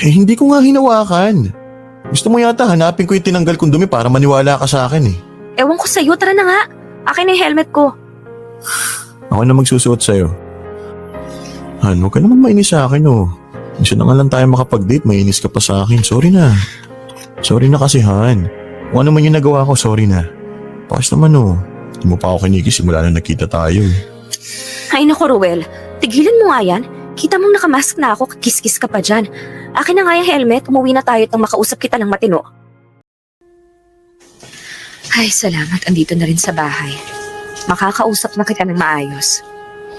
Eh, hindi ko nga hinawakan. Gusto mo yata hanapin ko yung tinanggal kong dumi para maniwala ka sa akin eh. Ewan ko sa'yo. Tara na nga. Akin na yung helmet ko. Ako na magsusuot sa'yo. Han, huwag ka naman mainis sa akin oh. Gusto na nga lang tayo makapag-date, mainis ka pa sa akin. Sorry na. Sorry na kasi, Han. Kung ano man yung nagawa ko, sorry na. Pakas naman oh. Hindi mo pa ako kinikis simula na nakita tayo eh. Ay nako, Ruel. Tigilan mo nga yan. Kita mong nakamask na ako, kiskis ka pa dyan. Akin na nga yung helmet, umuwi na tayo at makausap kita ng matino. Ay, salamat. Andito na rin sa bahay. Makakausap na kita ng maayos.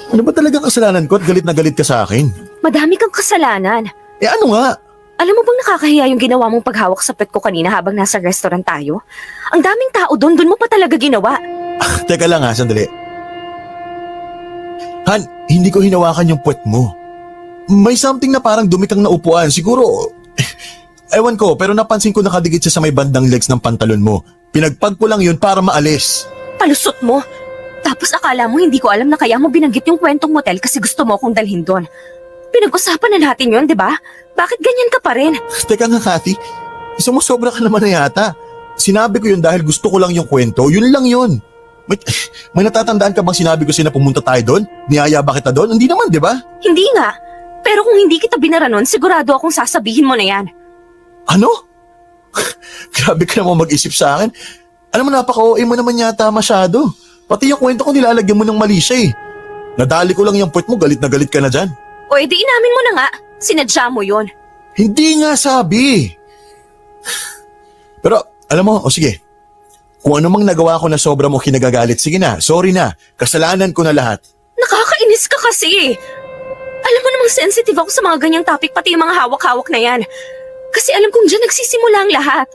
Ano ba talagang kasalanan ko at galit na galit ka sa akin? Madami kang kasalanan. Eh ano nga? Alam mo bang nakakahiya yung ginawa mong paghawak sa pet ko kanina habang nasa restaurant tayo? Ang daming tao doon mo pa talaga ginawa. Teka lang ha, sandali. Han, hindi ko hinawakan yung puwet mo. May something na parang dumi kang naupuan. Siguro, ewan ko, pero napansin ko nakadikit siya sa may bandang legs ng pantalon mo. Pinagpag ko lang yun para maalis. Palusot mo. Tapos akala mo hindi ko alam na kaya mo binanggit yung kwentong motel kasi gusto mo akong dalhin doon. Pinag-usapan na natin yun, di ba? Bakit ganyan ka pa rin? Teka nga, Cathy. Sumusobra ka naman na yata. Sinabi ko yun dahil gusto ko lang yung kwento. Yun lang yun. May natatandaan ka bang sinabi ko sa'yo na pumunta tayo doon? Niyaya ba kita doon? Hindi naman, di ba? Hindi nga. Pero kung hindi kita binara nun, sigurado akong sasabihin mo na yan. Ano? Grabe ka naman mag-isip sa akin. Alam mo, napaka-OA mo naman yata masyado. Pati yung kwento ko nilalagyan mo ng mali siya eh. Nadali ko lang yung puwet mo, galit na galit ka na dyan. O edi inamin mo na nga. Sinadya mo yun. Hindi nga sabi. Pero, alam mo, o sige. Kung ano mang nagawa ko na sobra mo kinagagalit, sige na, sorry na. Kasalanan ko na lahat. Nakakainis ka kasi. Alam mo namang sensitive ako sa mga ganyang topic, pati yung mga hawak-hawak na yan. Kasi alam kong dyan nagsisimula ang lahat.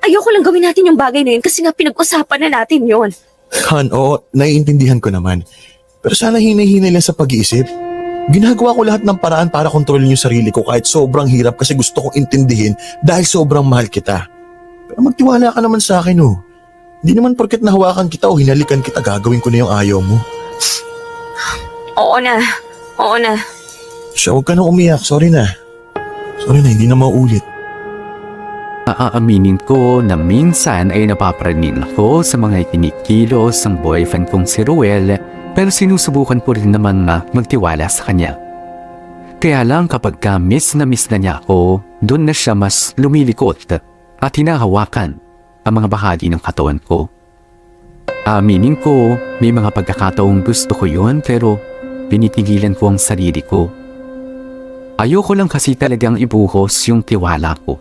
Ayoko lang gawin natin yung bagay na yun kasi nga pinag-usapan na natin yun. Han, oo, naiintindihan ko naman. Pero sana hinay-hinay lang sa pag-iisip. Ginagawa ko lahat ng paraan para kontrolin yung sarili ko kahit sobrang hirap kasi gusto kong intindihin dahil sobrang mahal kita. Pero magtiwala ka naman sa akin oh. Hindi naman porket nahawakan kita o hinalikan kita gagawin ko na yung ayaw mo. Oo na. Oo na. Siya, huwag ka na umiyak. Sorry na. Sorry na, hindi na maulit. Aaminin ko na minsan ay napapraning ako sa mga ikinikilos ng boyfriend kong si Ruel, pero sinusubukan ko rin naman na magtiwala sa kanya. Kaya lang kapag miss na niya ako, doon na siya mas lumilikot at hinahawakan ang mga bahagi ng katawan ko. Aminin ko, may mga pagkakataong gusto ko yun pero pinitigilan ko ang sarili ko. Ayoko lang kasi talagang ibuhos yung tiwala ko.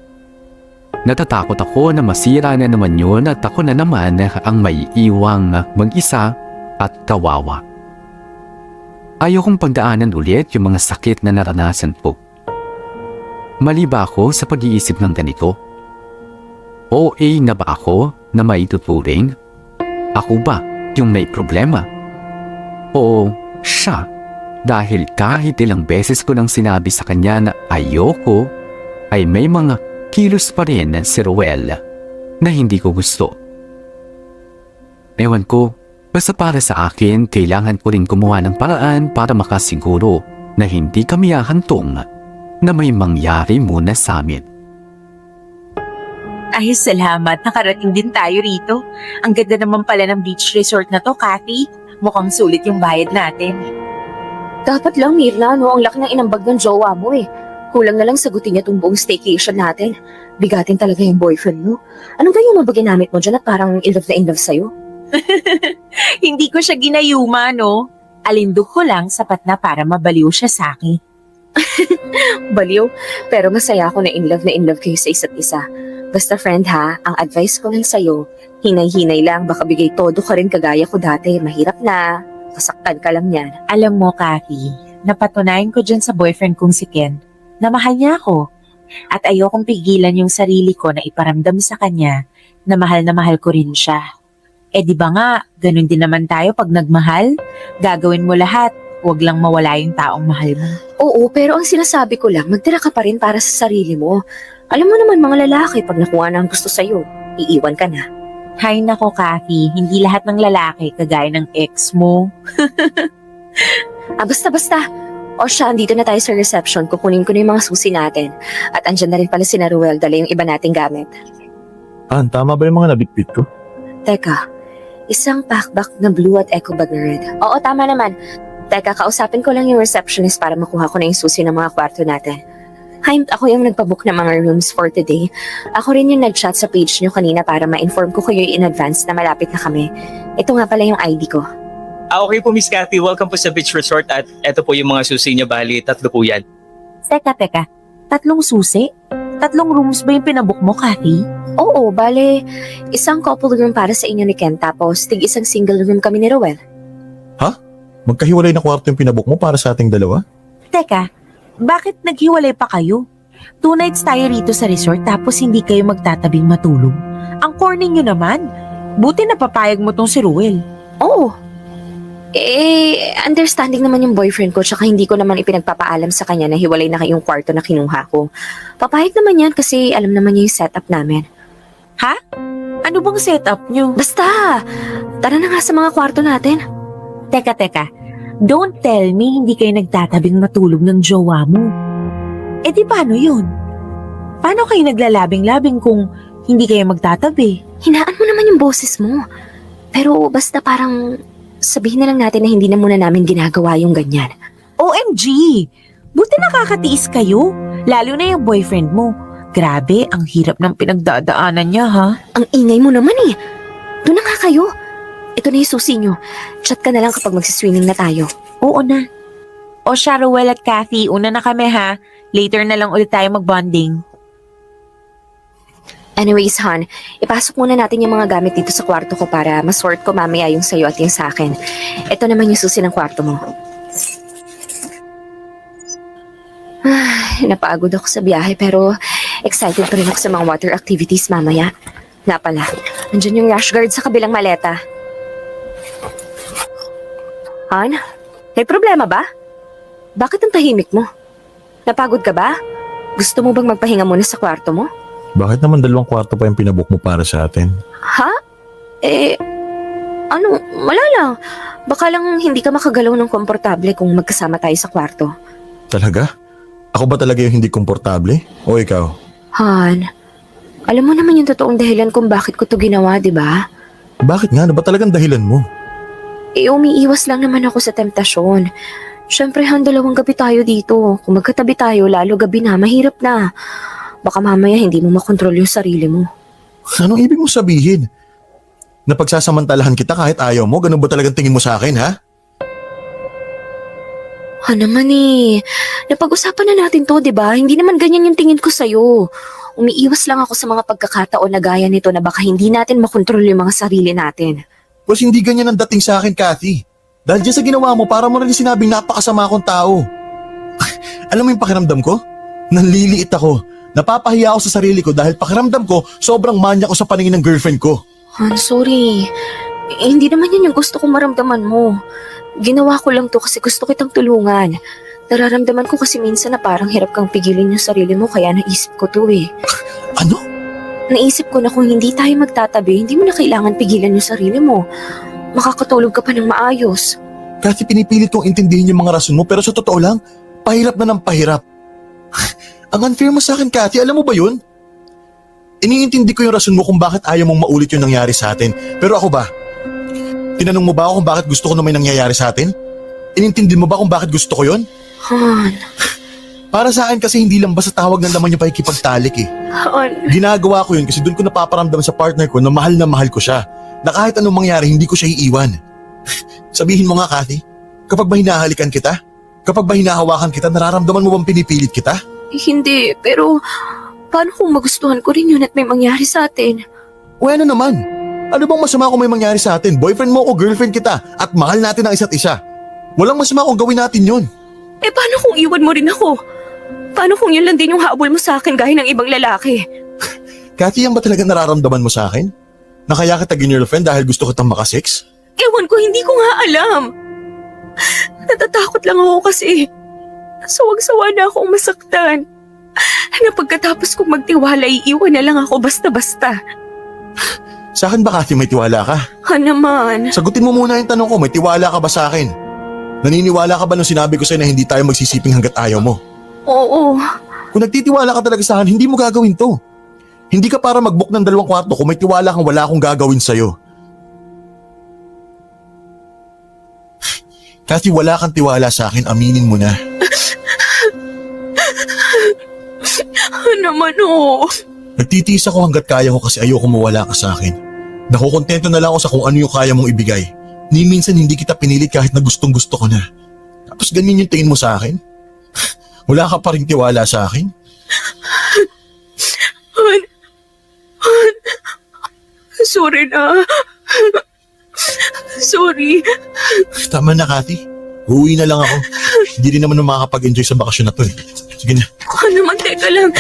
Natatakot ako na masira na naman yun at ako na naman ang maiiwang mag-isa at kawawa. Ayokong pagdaanan ulit yung mga sakit na naranasan ko. Mali ba ako sa pag-iisip ng ganito? OA na ba ako na maituturing? Ako ba yung may problema? Oo, siya. Dahil kahit ilang beses ko nang sinabi sa kanya na ayoko, ay may mga kilos pa rin si Ruel na hindi ko gusto. Ewan ko, basta para sa akin, kailangan ko rin gumawa ng paraan para makasiguro na hindi kami hahantong na may mangyari muna sa amin. Ay, salamat. Nakarating din tayo rito. Ang ganda naman pala ng beach resort na to, Kathy. Mukhang sulit yung bayad natin. Dapat lang, Mirna, no? Ang laki ng inambag ng jowa mo eh. Kulang na lang sagutin niya tong buong staycation natin. Bigatin talaga yung boyfriend mo. Anong ganyan mo ba ginamit mo dyan at parang in love sa'yo? Hindi ko siya ginayuma, no? Alindog ko lang sapat na para mabaliw siya sa akin. Baliw, pero masaya ako na in love kayo sa isa't isa. Basta friend ha, ang advice ko lang sa'yo, hinay-hinay lang, baka bigay todo ka rin kagaya ko dati. Mahirap na, kasaktan ka lang yan. Alam mo, Kathy, napatunayan ko dyan sa boyfriend kong si Ken na mahal niya ako. At ayokong pigilan yung sarili ko na iparamdam sa kanya na mahal ko rin siya. Eh di ba nga, ganun din naman tayo pag nagmahal? Gagawin mo lahat, huwag lang mawala yung taong mahal mo. Oo, pero ang sinasabi ko lang, magtira ka pa rin para sa sarili mo. Alam mo naman mga lalaki, pag nakuha na ang gusto sa'yo, iiwan ka na. Hay nako, Kathy, hindi lahat ng lalaki kagaya ng ex mo. Basta. O siya, andito na tayo sa reception. Kukunin ko na yung mga susi natin. At andyan na rin pala si Ruel, dala yung iba nating gamit. Tama ba yung mga nabitbit ko? Teka, isang packback na blue at eco bag na red. Oo, tama naman. Teka, kausapin ko lang yung receptionist para makuha ko na yung susi ng mga kwarto natin. Hi, ako yung nagpabook ng mga rooms for today. Ako rin yung nag-chat sa page nyo kanina para ma-inform ko kayo in advance na malapit na kami. Ito nga pala yung ID ko. Okay po, Miss Cathy. Welcome po sa beach resort at eto po yung mga susi niyo. Bali, 3 po yan. Teka, 3 susi? 3 rooms ba yung pinabook mo, Kathy? Oo, bale, isang couple room para sa inyo ni Ken, tapos isang single room kami ni Ruel. Magkahiwalay na kwarto yung pinabook mo para sa ating dalawa? Teka, bakit naghiwalay pa kayo? 2 nights tayo rito sa resort tapos hindi kayo magtatabing matulog. Ang corny nyo naman. Buti napapayag mo tong si Ruel. Oo. Understanding naman yung boyfriend ko, tsaka hindi ko naman ipinagpapaalam sa kanya na hiwalay na kayong kwarto na kinuha ko. Papayag naman yan kasi alam naman niya yung setup namin. Ha? Ano bang setup nyo? Basta, tara na nga sa mga kwarto natin. Teka. Don't tell me hindi kayo nagtatabing matulog ng jowa mo. Eh di paano yun? Paano kayo naglalabing-labing kung hindi kayo magtatabi? Hinaan mo naman yung boses mo. Pero basta parang sabihin na lang natin na hindi na muna namin ginagawa yung ganyan. OMG! Buti nakakatiis kayo. Lalo na yung boyfriend mo. Grabe, ang hirap ng pinagdadaanan niya, ha? Ang ingay mo naman eh. Doon na nga kayo. Ito na yung susi nyo. Chat ka na lang kapag magsiswimming na tayo. Oo na. O siya, Ruel at Kathy, una na kami, ha? Later na lang ulit tayo mag-bonding. Anyways, hon, ipasok muna natin yung mga gamit dito sa kwarto ko para masort ko mamaya yung sa'yo at yung sa akin. Ito naman yung susi ng kwarto mo. Napagod ako sa biyahe pero excited pa rin ako sa mga water activities mamaya. Nga pala, andyan yung rash guard sa kabilang maleta. Han, may problema ba? Bakit ang tahimik mo? Napagod ka ba? Gusto mo bang magpahinga muna sa kwarto mo? Bakit naman 2 kwarto pa yung pinabook mo para sa atin? Ha? Wala lang. Baka lang hindi ka makagalaw ng komportable kung magkasama tayo sa kwarto. Talaga? Ako ba talaga yung hindi komportable? O ikaw? Han, alam mo naman yung totoong dahilan kung bakit ko to ginawa, di ba? Bakit nga? Ano ba talagang dahilan mo? Umiiwas lang naman ako sa temptasyon. Siyempre, Han, 2 gabi tayo dito. Kung magkatabi tayo, lalo gabi na, mahirap na. Baka mamaya hindi mo makontrol yung sarili mo. Anong ibig mo sabihin? Napagsasamantalahan kita kahit ayaw mo? Ganun ba talagang tingin mo sa akin, ha? Ha naman napag-usapan na natin to, di ba? Hindi naman ganyan yung tingin ko sa'yo. Umiiwas lang ako sa mga pagkakataon na gaya nito na baka hindi natin makontrol yung mga sarili natin. Pues hindi ganyan ang dating sa akin, Kathy. Dahil dyan sa ginawa mo, para mo rin sinabing napakasama akong tao. Alam mo yung pakiramdam ko? Nanliliit ako. Napapahiya ako sa sarili ko dahil pakiramdam ko sobrang manya ko sa paningin ng girlfriend ko. Han, sorry. Hindi naman yan yung gusto kong maramdaman mo. Ginawa ko lang to kasi gusto kitang tulungan. Nararamdaman ko kasi minsan na parang hirap kang pigilin yung sarili mo kaya naisip ko to eh. Ano? Naisip ko na kung hindi tayo magtatabi, hindi mo na kailangan pigilan yung sarili mo. Makakatulog ka pa ng maayos. Kasi pinipilit kong intindihin yung mga rason mo pero sa totoo lang, pahirap na ng pahirap. Ang unfair mo sa akin, Cathy, alam mo ba yun? Iniintindi ko yung rason mo kung bakit ayaw mong maulit yung nangyari sa atin. Pero ako ba? Tinanong mo ba ako kung bakit gusto ko na may nangyayari sa atin? Inintindi mo ba kung bakit gusto ko yun? Han, Para sa akin kasi hindi lang basta tawag ng laman yung pakikipagtalik eh. Han. Ginagawa ko yun kasi doon ko napaparamdam sa partner ko na mahal ko siya. Na kahit anong mangyari, hindi ko siya iiwan. Sabihin mo nga, Cathy, kapag ba hinahalikan kita? Kapag ba hinahawakan kita, nararamdaman mo bang pinipilit kita? Hindi, pero paano kung magustuhan ko rin yun at may mangyari sa atin? O ano naman? Ano bang masama kung may mangyari sa atin? Boyfriend mo o girlfriend kita at mahal natin ang isa't isa. Walang masama kung gawin natin yun. Eh paano kung iwan mo rin ako? Paano kung yun lang din yung habol mo sa akin gaya ng ibang lalaki? Cathy, yan ba talaga nararamdaman mo sa akin? Na kaya kita girlfriend dahil gusto kitang makasex? Ewan ko, hindi ko nga alam. Natatakot lang ako kasi sawag-sawa na akong masaktan. Na pagkatapos kong magtiwala, iiwan na lang ako basta-basta. Sa akin ba, Cathy, may tiwala ka? Ha naman. Sagutin mo muna yung tanong ko, may tiwala ka ba sa akin? Naniniwala ka ba nung sinabi ko sa'yo na hindi tayo magsisiping hanggat ayaw mo? Oo. Kung nagtitiwala ka talaga sa akin, hindi mo gagawin to. Hindi ka para mag-book ng 2 kwarto kung may tiwala kang wala akong gagawin sa'yo. Cathy, wala kang tiwala sa akin, aminin mo na. Ha naman oo. Nagtitiis ako hanggat kaya ko kasi ayoko mawala ka sa akin. Nakukontento na lang ako sa kung ano yung kaya mong ibigay. Ni minsan hindi kita pinilit kahit na gustong gusto ko na. Tapos ganyan yung tingin mo sa akin? Wala ka pa rin tiwala sa akin? Han. Sorry na. Sorry. Tama na, Cathy. Uuwi na lang ako. Hindi rin naman makakapag-enjoy sa bakasyon na to eh. Sige na, Ha naman, teka lang.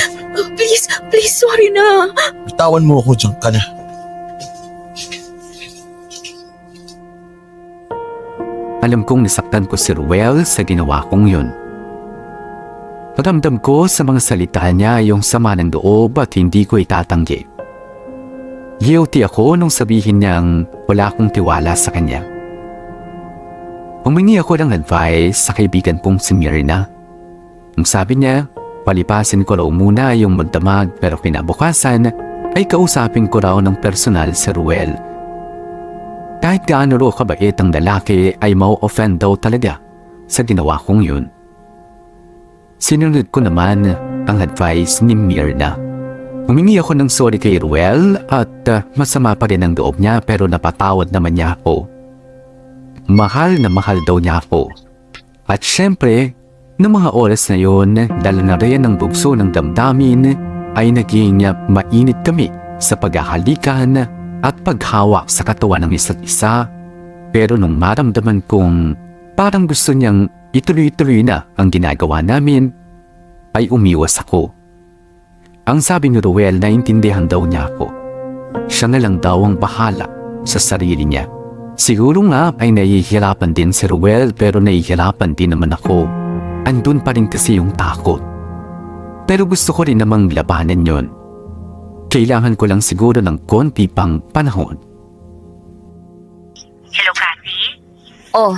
Please, sorry na. bitawan mo ako, diyan ka na. Alam kong nasaktan ko si Ruel sa ginawa kong yun. Paramdam ko sa mga salita niya yung sama ng loob at hindi ko itatanggi. Guilty ako nung sabihin niyang wala akong tiwala sa kanya. Humingi ako ng advice sa kaibigan kong si Mirna. Ang sabi niya, palipasin ko raw muna yung magdamag pero kinabukasan ay kausapin ko raw ng personal si Ruel. Kahit gaano raw kabait ang lalaki ay mau-offend daw talaga sa ginawa kong yun. Sinunod ko naman ang advice ni Mirna. Humingi ako ng sorry kay Ruel at masama pa rin ang loob niya pero napatawad naman niya ako. Mahal na mahal daw niya ako. At syempre, noong mga oras na yun, dala na rin ang bugso ng damdamin ay naging mainit kami sa paghahalikan at paghawak sa katawan ng isa't isa. Pero nung maramdaman kong parang gusto niyang ituloy-tuloy na ang ginagawa namin, ay umiwas ako. Ang sabi ni Ruel na intindihan daw niya ako. Siya na lang daw ang bahala sa sarili niya. Siguro nga ay nahihirapan din si Ruel pero nahihirapan din naman ako. Andun pa rin kasi yung takot. Pero gusto ko rin namang labanan yon. Kailangan ko lang siguro ng konti pang panahon. Hello, Cathy? Oh,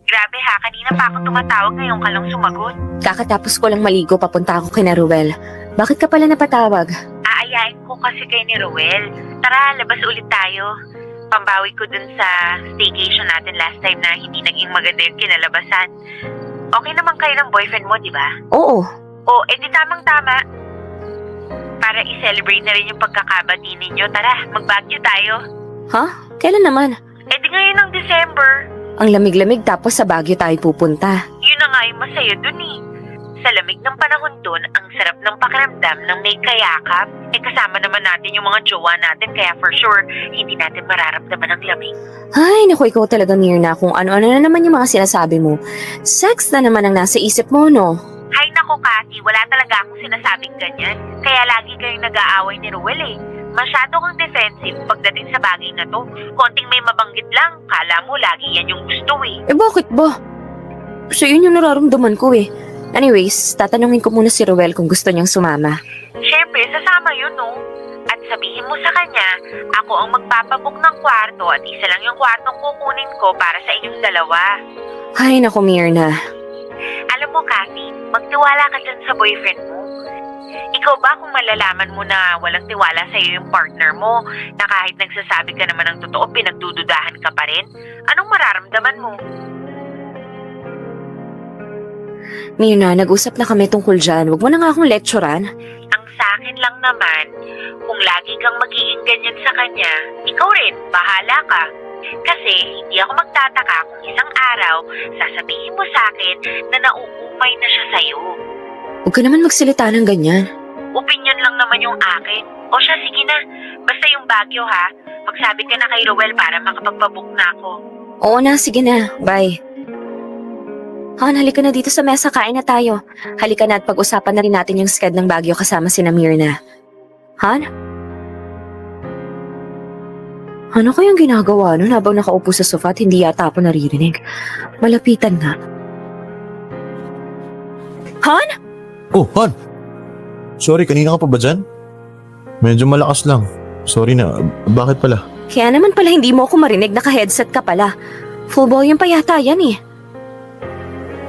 Grabe ha, kanina pa ako tumatawag, ngayon ka lang sumagot. kakatapos ko lang maligo papunta ako kina Ruel. Bakit ka pala napatawag? Aayain ko kasi kay ni Ruel. Tara, labas ulit tayo. Pambawi ko dun sa staycation natin last time na hindi naging maganda yung kinalabasan. Okay naman kayo ng boyfriend mo, di ba? Oo. O, edi tamang-tama. Para i-celebrate na rin yung pagkakabati ninyo. Tara, mag-Baguio tayo. Ha? Kailan naman? Edi ngayon ng December. Ang lamig-lamig tapos sa Baguio tayo pupunta. Yun na nga yung masaya dun eh. Sa lamig ng panahon dun, ang sarap ng pakiramdam ng may kayakap. Kasama naman natin yung mga jowa natin kaya for sure, hindi natin mararamdaman ang lamig. Ay, naku, ikaw talaga, Mirna, kung ano-ano na naman yung mga sinasabi mo. Sex na naman ang nasa isip mo, no? Hay nako, Cathy, wala talaga akong sinasabing ganyan. Kaya lagi kayong nag-aaway ni Ruel eh. Masyado kang defensive pagdating sa bagay na to. Konting may mabanggit lang, kala mo lagi yan yung gusto eh. Eh bakit ba? So yun yung nararamdaman ko eh. Anyways, tatanungin ko muna si Ruel kung gusto niyang sumama. Siyempre, sasama yun no. At sabihin mo sa kanya, ako ang magpapabook ng kwarto at isa lang yung kwartong kukunin ko para sa inyong dalawa. Ay naku, Myrna. Alam mo, Kathy, magtiwala ka dyan sa boyfriend mo. Ikaw ba kung malalaman mo na walang tiwala sa'yo yung partner mo, na kahit nagsasabi ka naman ng totoo, pinagdududahan ka pa rin? Anong mararamdaman mo? Myrna, nag-usap na kami tungkol dyan. Huwag mo na nga akong lecturean. Ang sa akin lang naman, kung lagi kang magiging ganyan sa kanya, ikaw rin, bahala ka. Kasi hindi ako magtataka kung isang araw, sasabihin mo sa akin na nauumay na siya sa'yo. Huwag ka naman magsalita ng ganyan. Opinion lang naman yung akin. O siya, sige na. Basta yung Baguio ha. Magsabi ka na kay Roel para makapagpabook na ako. Oo na, sige na. Bye. Han, halika na dito sa mesa, kain na tayo. Halika na at pag-usapan na rin natin yung sked ng Baguio kasama si Myrna. Han? Ano kayang ginagawa nun habang nakaupo sa sofa at hindi yata ako naririnig? Malapitan nga. Han? Oh, Han! Sorry, kanina ka pa ba dyan? Medyo malakas lang. Sorry na, bakit pala? Kaya naman pala hindi mo ako marinig, naka-headset ka pala. Full volume pa yata yan eh.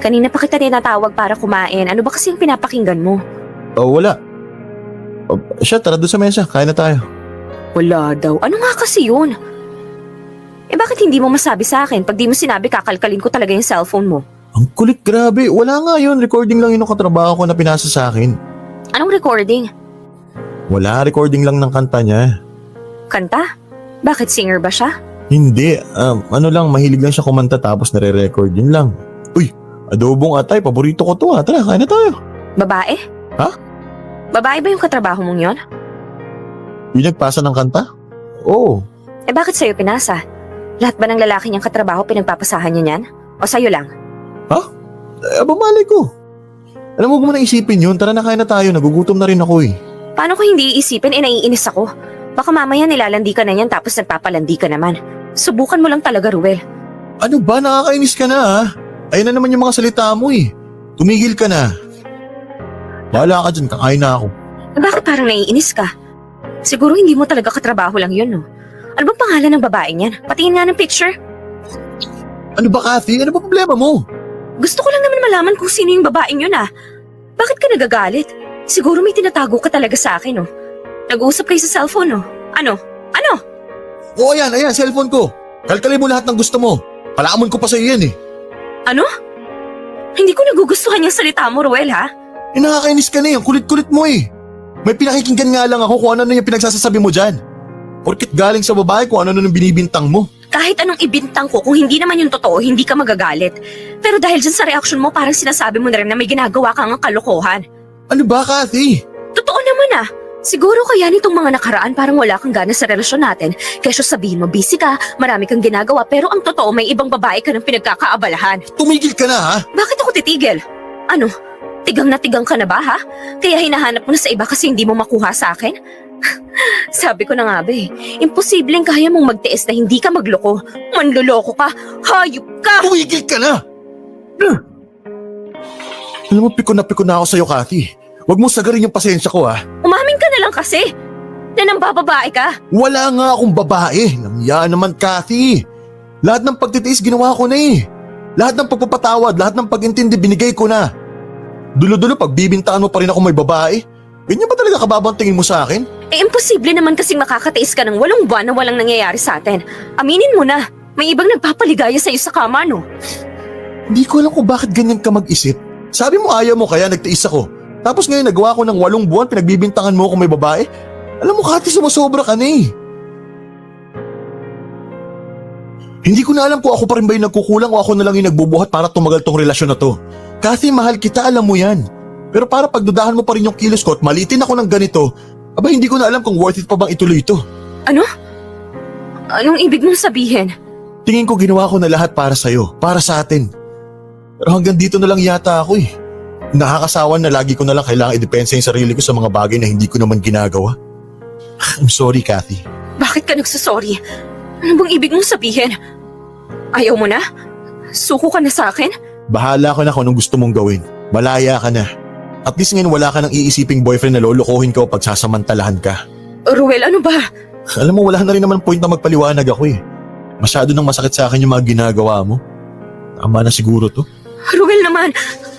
Kanina pa kita tinatawag para kumain. Ano ba kasi yung pinapakinggan mo? Oh, wala. Siya, tara doon sa mesa, kain na tayo. Wala daw. Ano nga kasi yun? Eh bakit hindi mo masabi sa akin? Pag di mo sinabi, kakalkalin ko talaga yung cellphone mo. Ang kulit, grabe. Wala nga yun, recording lang yun ng katrabaho ko na pinasa sa akin. Anong recording? Wala, recording lang ng kanta niya. Kanta? Bakit singer ba siya? Hindi, ano lang, mahilig lang siya kumanta tapos nare-record yun lang. Uy, adobong atay, paborito ko to ha. Tara, kain na tayo. Babae? Ha? Babae ba yung katrabaho mong yon? Yung nagpasa ng kanta? Oo. Eh bakit sa'yo pinasa? Lahat ba ng lalaki niyang katrabaho pinagpapasahan niya niyan? O sa'yo lang? Malay ko. Alam mo, huwag mo na isipin yun. Tara na, kain na tayo. Nagugutom na rin ako eh. Paano ko hindi iisipin? Naiinis ako. Baka mamaya nilalandi ka na yan tapos nagpapalandi ka naman. Subukan mo lang talaga, Ruel. Ano ba? Nakakainis ka na ha? Ayun na naman yung mga salita mo eh. Tumigil ka na. Bahala ka dyan, kakain na ako. Eh, bakit parang naiinis ka? Siguro hindi mo talaga katrabaho lang yun, no? Ano bang pangalan ng babaeng yan? Patingin nga ng picture. Ano ba, Kathy? Ano ba problema mo? Gusto ko lang naman malaman kung sino yung babaeng yun, ah. Bakit ka nagagalit? Siguro may tinatago ka talaga sa akin, no? Nag-uusap kayo sa cellphone, no? Ano? Ano? Oo, ayan, cellphone ko. Kalkalin mo lahat ng gusto mo. Palaamon ko pa sa'yo yan eh. Ano? Hindi ko nagugustuhan yung salita mo, Ruel, ha? Eh, nakakainis ka na eh. Ang kulit-kulit mo eh. May pinakikinggan nga lang ako kung ano yung pinagsasasabi mo dyan. Porkit galing sa babae kung ano yung binibintang mo. Kahit anong ibintang ko, kung hindi naman yung totoo, hindi ka magagalit. Pero dahil dyan sa reaction mo, parang sinasabi mo na rin na may ginagawa kang kalokohan. Ano ba, Kathy? Totoo naman, ah. Siguro kaya nitong mga nakaraan parang wala kang gana sa relasyon natin. Kaysa sabihin mo busy ka, marami kang ginagawa, pero ang totoo may ibang babae ka ng pinagkakaabalahan. Tumigil ka na ha? Bakit ako titigil? Ano? Tigang na tigang ka na ba, ha? Kaya hinahanap mo na sa iba kasi hindi mo makuha sa akin? Sabi ko na nga ba eh, imposibleng kaya mong magtiis na hindi ka magloko. Manloloko ka, hayop ka! Tumigil ka na! Alam mo, piko na ako sa'yo, Kathy. Huwag mo sagarin yung pasensya ko ha. Umamin ka na lang kasi na nambababae ka. Wala nga akong babae. Namya naman, Kathy. Lahat ng pagtitiis ginawa ko na eh. Lahat ng pagpapatawad, lahat ng pag-intindi binigay ko na. Dulo-dulo pagbibintaan mo pa rin ako may babae. Ganyan ba talaga kababang tingin mo sa akin? Eh, imposible naman kasing makakatiis ka ng 8 buwan na walang nangyayari sa atin. Aminin mo na, may ibang nagpapaligaya sa'yo sa kama, no? Hindi ko alam kung bakit ganyan ka mag-isip. Sabi mo ayaw mo kaya nagtiis ako. Tapos ngayon nagawa ko ng 8 buwan pinagbibintangan mo ako may babae. Alam mo, Kathy, sumasobra ka na eh. Hindi ko na alam kung ako pa rin ba yung nagkukulang o ako na lang yung nagbubuhat para tumagal tong relasyon na to. Kathy, mahal kita, alam mo yan. Pero para pagdudahan mo pa rin yung kilos ko at malitin ako ng ganito, aba hindi ko na alam kung worth it pa bang ituloy ito. Ano? Anong ibig mong sabihin? Tingin ko ginawa ko na lahat para sa'yo, para sa atin. Pero hanggang dito na lang yata ako eh. Nakakasawan na lagi ko na lang kailangan idepensa yung sarili ko sa mga bagay na hindi ko naman ginagawa. I'm sorry, Kathy. Bakit ka nagsasorry? Ano bang ibig mong sabihin? Ayaw mo na? Suko ka na sa akin? Bahala ka na kung anong gusto mong gawin. Malaya ka na. At least ngayon wala ka nang iisiping boyfriend na lolokohin ka o pagsasamantalahan ka. Ruel, ano ba? Alam mo, wala na rin naman point na magpaliwanag ako eh. Masyado nang masakit sa akin yung mga ginagawa mo. Tama na siguro to. Ruel naman,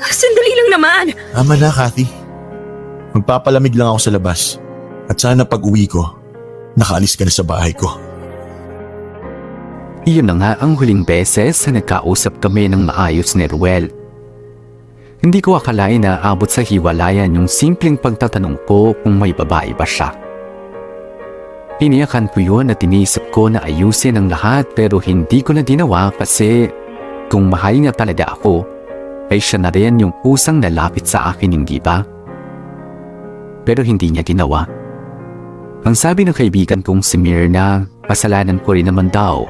sandali lang naman. Tama na, Kathy. Magpapalamig lang ako sa labas. At sana pag uwi ko, nakaalis ka na sa bahay ko. Iyon na nga ang huling beses na nagkausap kami ng maayos ni Ruel. Hindi ko akalain na abot sa hiwalayan yung simpleng pagtatanong ko kung may babae ba siya. Iniyakan ko yun at iniisip ko na ayusin ang lahat pero hindi ko na ginawa kasi kung mahal niya talaga ako, ay siya na rin yung pusang nalapit sa akin, hindi ba? Pero hindi niya ginawa. Ang sabi ng kaibigan kong si Mirna, kasalanan ko rin naman daw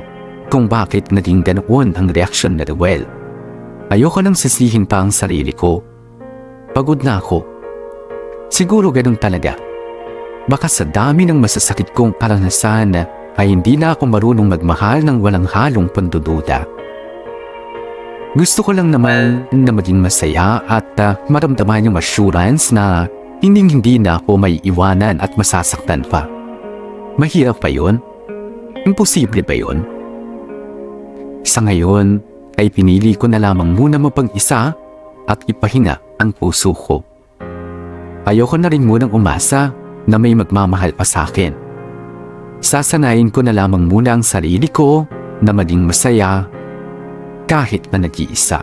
kung bakit naging ganoon ang reaksyon ni Ruel. Ayoko nang sisihin pa ang sarili ko. Pagod na ako. Siguro ganun talaga. Baka sa dami ng masasakit kong karanasan ay hindi na ako marunong magmahal ng walang halong pandududa. Gusto ko lang naman na maging masaya at maramdaman yung assurance na hindi na ako may iwanan at masasaktan pa. Mahirap pa yun? Imposible ba yun? Sa ngayon ay pinili ko na lamang muna mapag-isa at ipahinga ang puso ko. Ayoko na rin munang umasa na may magmamahal pa sa akin. Sasanayin ko na lamang muna ang sarili ko na maging masaya kahit na nag-iisa.